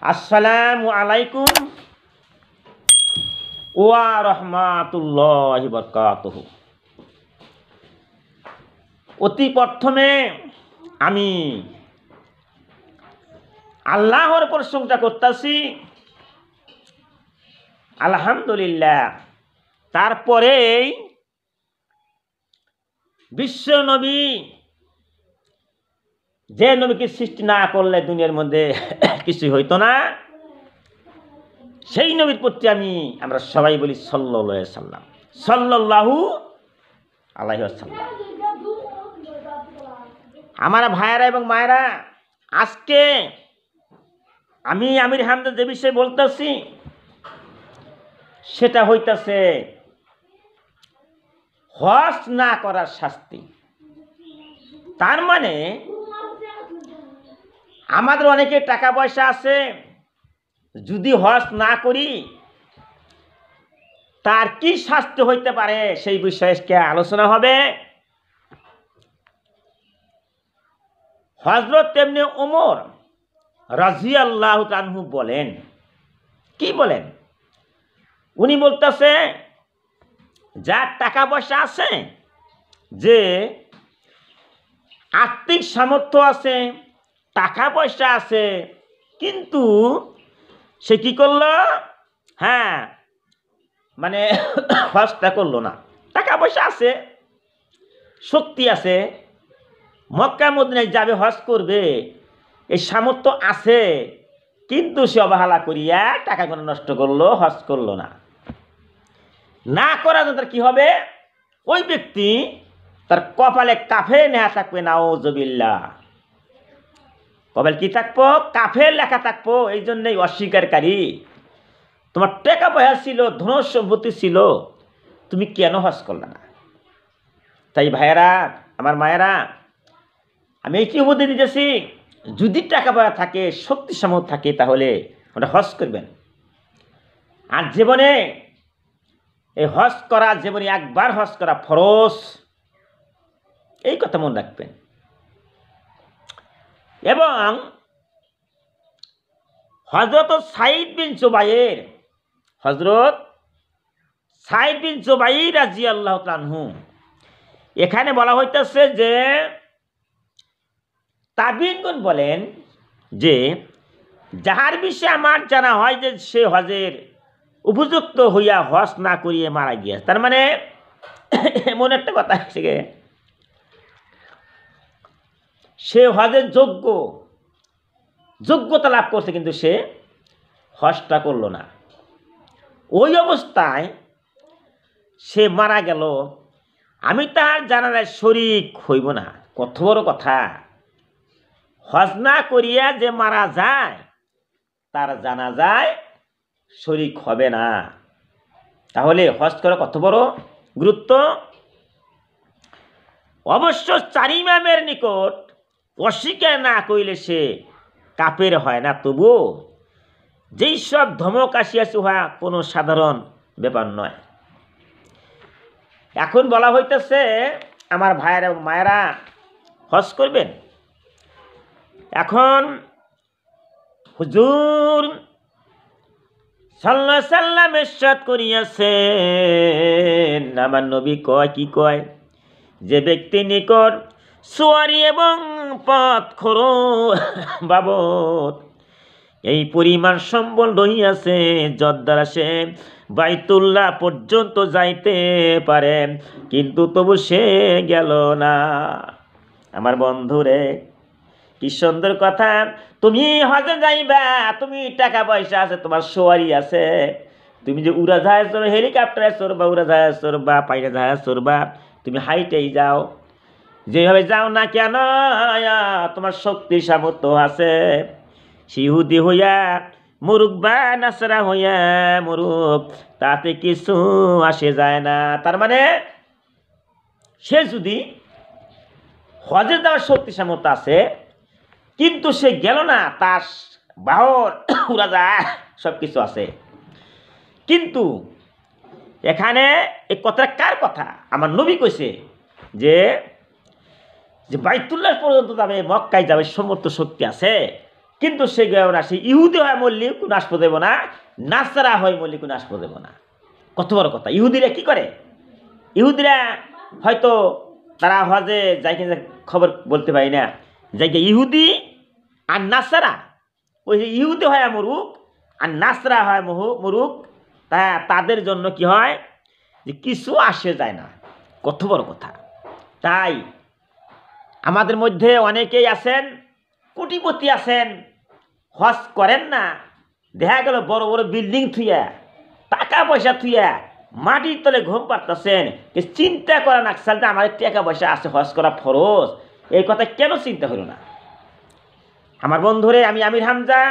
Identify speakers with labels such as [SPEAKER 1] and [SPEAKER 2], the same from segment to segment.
[SPEAKER 1] আসসালামু আলাইকুম ওয়া রাহমাতুল্লাহি ওয়া বারাকাতুহু। অতি প্রথমে আমি আল্লাহর প্রশংসা করতেছি, আলহামদুলিল্লাহ। তারপরেই বিশ্ব নবী, যে নবীকে সৃষ্টি না করলে দুনিয়ার মধ্যে কিছু হইতো না, সেই নবীর প্রতি আমরা সবাই বলি সাল্লাল্লাহু আলাইহি সাল্লাম, সাল্লাল্লাহু আলাইহি ওয়াসাল্লাম। আমার ভাইয়েরা এবং মায়েরা, আজকে আমি আমির হামজা যে বিষয়ে বলতেছি সেটা হইতেছে হজ না করার শাস্তি। তার মানে আমাদের অনেকে টাকা পয়সা আছে, যদি হজ না করি তার কি শাস্তি হইতে পারে সেই বিষয়ে আলোচনা হবে। হযরত ইবনে ওমর রাদিয়াল্লাহু আনহু বলেন, কি বলেন? উনি বলতেছে, যার টাকা পয়সা আছে, যে আর্থিক সামর্থ্য আছে, টাকা পয়সা আছে, কিন্তু সে কি করলো? মানে হজটা করলো না। টাকা পয়সা আছে, শক্তি আছে, মক্কা মদিনায় যাবে, হজ করবে, এই সামর্থ্য আছে, কিন্তু সে অবহেলা করিয়া টাকাগুলো নষ্ট করলো, হজ করলো না। না করার জন্য কি হবে? ওই ব্যক্তি তার কপালে কাফের নেহা থাকবে, নাউজুবিল্লাহ। কপালে কি থাকবো? কাফের লেখা থাকবো। এই জন্যই অস্বীকারী। তোমার টাকা পয়সা ছিল, ধন সম্পত্তি ছিল, তুমি কেন হজ করলে না? তাই ভাইয়েরা, আমার মায়েরা, আমি এই কি উপদেশ দিতেছি, যদি টাকা পয়সা থাকে, শক্তি সামর্থ্য থাকে, তাহলে ওটা হজ করবেন। আর জীবনে এই হজ করা, জীবনে একবার হজ করা ফরজ, এই কথা মনে রাখবেন। এবং হযরত সাঈদ বিন জুবাইর রাদিয়াল্লাহু আনহু, এখানে বলা হইতেছে যে তাবিঈনগণ বলেন যে যাহার বিষয়ে আমার জানা হয় যে সে হজের উপযুক্ত হইয়া হজ না করিয়ে মারা গিয়েছে, তার মানে এমন একটা কথা আছে, সে হজের যোগ্যতা লাভ করছে, কিন্তু সে হজটা করলো না। ওই অবস্থায় সে মারা গেল, আমি তার জানাজায় শরীক হইব না। কত বড় কথা! হজ না করিয়া যে মারা যায়, তার জানাজায় শরীক হবে না। তাহলে হজ করা কত বড় গুরুত্ব! অবশ্য চার ইমামের নিকট অস্বীকার না করিলে সে কাফের হয় না। তবু যেই সব ধমক আসিয়াছে, উহা কোনো সাধারণ ব্যাপার নয়। এখন বলা হইতেছে, আমার ভাইয়েরা এবং মায়েরা, হজ করবেন। এখন হুজুর সাল্লাল্লাহু আলাইহি সাল্লাম ইরশাদ করিয়াছেন, আমার নবী কয়, কি কয়? যে ব্যক্তি নিকট সোয়ারি এবং পথ খরচ বাবদ এই পরিমাণ সম্বল রহিয়াছে, যদ্বারা সে বাইতুল্লাহ পর্যন্ত যাইতে পারে, কিন্তু তবু সে গেল না। আমার বন্ধুরে, কি সুন্দর কথা! তুমি হজে যাইবা, তুমি টাকা পয়সা আছে, তোমার সোয়ারি আছে, তুমি যে উড়াজাহাজ চড়ো, হেলিকপ্টারে চড়বা, উড়াজাহাজ চড়বা, পাইরা জাহাজ চড়বা, তুমি হাইটেই যাও, যেভাবে যাও না কেন, তোমার শক্তি সামর্থ্য আছে, ইহুদি হইয়া মুরুক বা নাসরা হইয়া মুরুক, তাতে কিছু আসে যায় না। তার মানে সে যদি হজে যাওয়ার শক্তি সামর্থ্য আছে, কিন্তু সে গেল না, তার বাহর উড়াজাহাজ সব কিছু আছে, কিন্তু এখানে এই কথাটা কার কথা? আমার নবী কইছে যে বাইতুল্লাহ পর্যন্ত যাবে, মক্কায় যাবে, সমর্থ শক্তি আছে, কিন্তু সে গেও না, সে ইহুদি হয় মরলেও কোনো আসপদ দেব না, নাসারা হয় মরলে কোনো আসপদ দেব না। কত বড় কথা! ইহুদিরা কি করে? ইহুদিরা হয়তো তারা হজে যাই কিনা খবর বলতে পারি না, যাই ইহুদি আর নাসারা, ওই যে ইহুদি হয় মরুক আর নাসরা হয় মরুক, তা তাদের জন্য কি হয় যে কিছু আসে যায় না। কত বড় কথা! তাই আমাদের মধ্যে অনেকেই আছেন, কোটিপতি আছেন, হজ করেন না। দেখা গেল বড় বড় বিল্ডিং থুইয়া, টাকা পয়সা থুইয়া মাটির তলে ঘুম পাড়তেছেন, চিন্তা করা না যে আমার টাকা পয়সা আছে, হজ করা ফরজ। এই কথা কেন চিন্তা হলো না? আমার বন্ধুরে, আমি আমির হামজা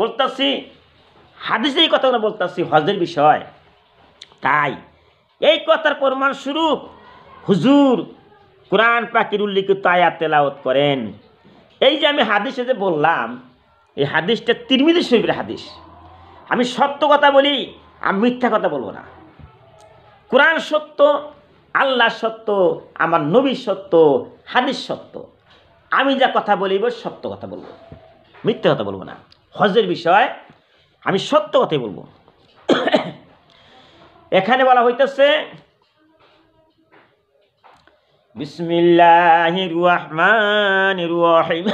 [SPEAKER 1] বলতেছি, হাদিসে এই কথাগুলো বলতেছি হজের বিষয়। তাই এই কথার প্রমাণ স্বরূপ হুজুর কোরআন পাকের উল্লিখিত আয়াত তেলাওয়াত করেন। এই যে আমি হাদিসে যে বললাম, এই হাদিসটা তিরমিজি শরীফের হাদিস। আমি সত্য কথা বলি, আমি মিথ্যা কথা বলবো না। কোরআন সত্য, আল্লাহ সত্য, আমার নবী সত্য, হাদিস সত্য। আমি যা কথা বলিব সত্য কথা বলবো, মিথ্যা কথা বলবো না। হজের বিষয় আমি সত্য কথাই বলবো। এখানে বলা হইতেছে বিসমিল্লাহির রহমানির রহিম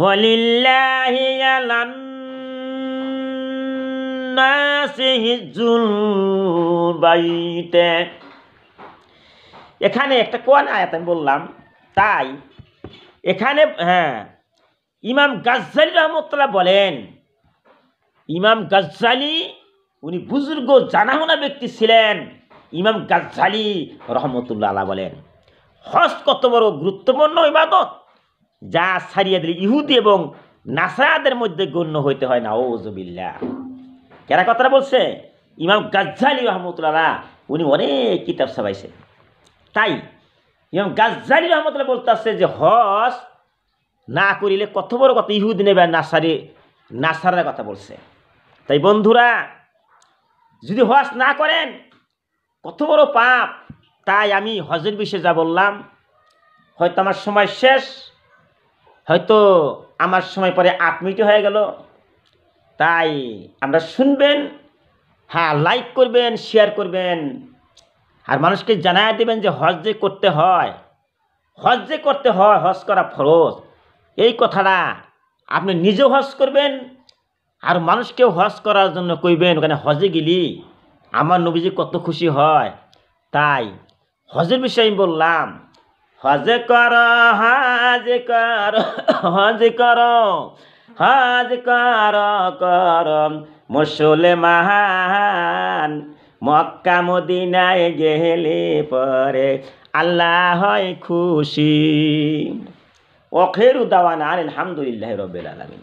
[SPEAKER 1] ওয়ালিল্লাহি আলান নাসি হিজ্জুল বাইতে। এখানে একটা কোন আয়াত আমি বললাম, তাই এখানে ইমাম গাজ্জালী রহমতুল্লাহ বলেন, ইমাম গাজ্জালী উনি বুজুর্গ জানাশোনা ব্যক্তি ছিলেন। ইমাম গাজ্জালী রহমতুল্লাহ আলাইহি বলেন, হজ কত বড় গুরুত্বপূর্ণ ইবাদত, যা ছাড়িয়ে দিলে ইহুদি এবং নাসারাদের মধ্যে গণ্য হইতে হয় না। ওযুবিল্লাহ। কেরা কথাটা বলছে? ইমাম গাজ্জালী রহমতুল্লাহ, উনি অনেক কিতাব ছাপাইছেন। তাই ইমাম গাজ্জালী রহমতুল্লাহ বলতেছে যে হজ না করিলে কত বড় কথা, ইহুদি নেবে নাসারার কথা বলছে। তাই বন্ধুরা, যদি হজ না করেন কত বড় পাপ। তাই আমি হজের বিষয়ে যা বললাম, হয়তো আমার সময় শেষ, হয়তো আমার সময় পরে 8 মিনিট হয়ে গেল। তাই আমরা শুনবেন, লাইক করবেন, শেয়ার করবেন, আর মানুষকে জানায় দেবেন যে হজ যে করতে হয়, হজ করা ফরজ। এই কথাটা আপনি নিজেও হজ করবেন, আর মানুষকেও হজ করার জন্য কইবেন। ওখানে হজে গেলি আমার নবীজি কত খুশি হয়। তাই হজের বিষয়ে আমি বললাম, হজ কর, হজ কর, হজ কর, হজ কর, কর মুসলমান, মক্কা মদিনায় গেলে পরে আল্লাহ হয় খুশি। ওয়াখিরু দাওয়ানা আলহামদুলিল্লাহি রাব্বিল আলামিন।